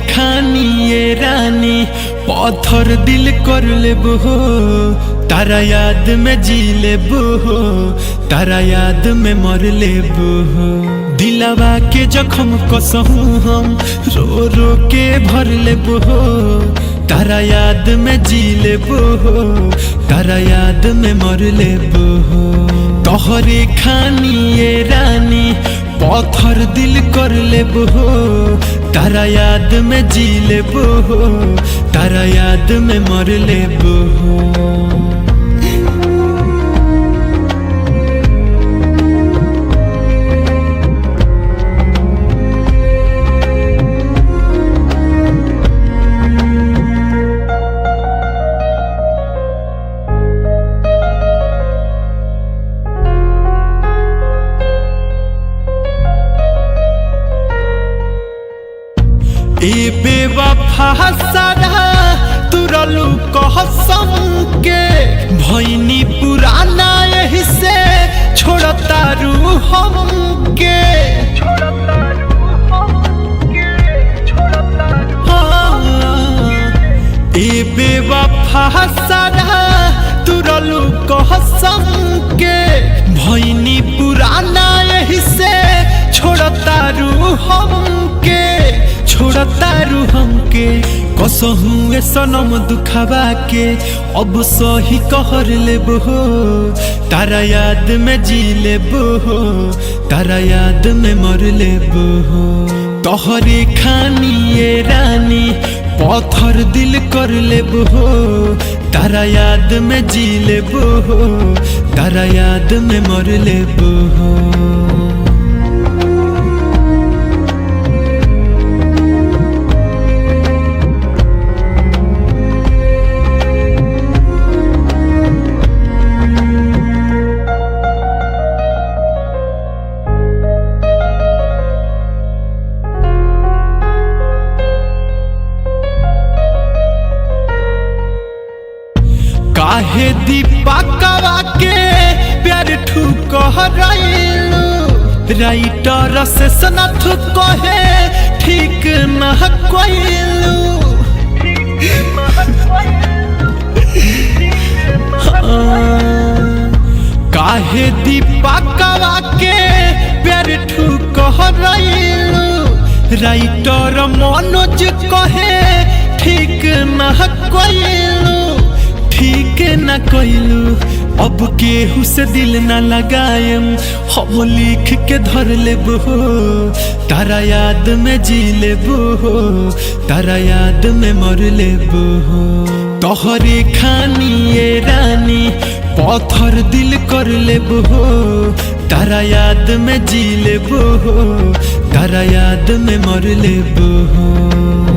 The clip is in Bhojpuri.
खानी ये रानी पत्थर दिल कर लेबो हो, तारा याद में जी लेबो हो, तारा याद में मर लेबो हो। दिलवा के जख्म कसहूँ हम रो रो के भर लेबो हो, तारा याद में जी लेबो हो, तारा याद में मर लेबो हो। तोहरे खानी ये रानी पत्थर दिल कर लेबो हो, तारा याद में जी लेबो हो, तारा याद में मर लेबो हो। ए बेवफा सारा तुरलू कहसम के भैनी पुराना यही से छोड़ता रू हमके। ए बेवफा सारा तुरलू कहसम के भैनी पुराना यही से छोड़ता रू हमके, छोड़ता रू हमके। कसहूँ ए सनम दुखावा के अब सही कहर लेबो हो, तारा याद में जी लेबो हो, तारा याद में मर लेबो हो। तोहरे खानी ये रानी पत्थर दिल कर लेबो हो, तारा याद में जी लेबो हो, तारा याद में मर लेबो हो। काहे दीपकवा के प्यार ठुकराइलू, राइटर से सनथ कहे ठीक न कइलू। काहे दीपकवा के प्यार ठुकराइलू, राइटर मनोज कहे ठीक न कइलू, ठीक न कइलू। अब केहू से दिल न लगाएम हम लिख के धर लेबो हो, तारा याद में जी लेबो हो, तारा याद में मर लेबो हो। तोहरे खानी ये रानी पत्थर दिल कर लेबो हो, तारा याद में जी लेबो हो, तारा याद में मर लेबो हो।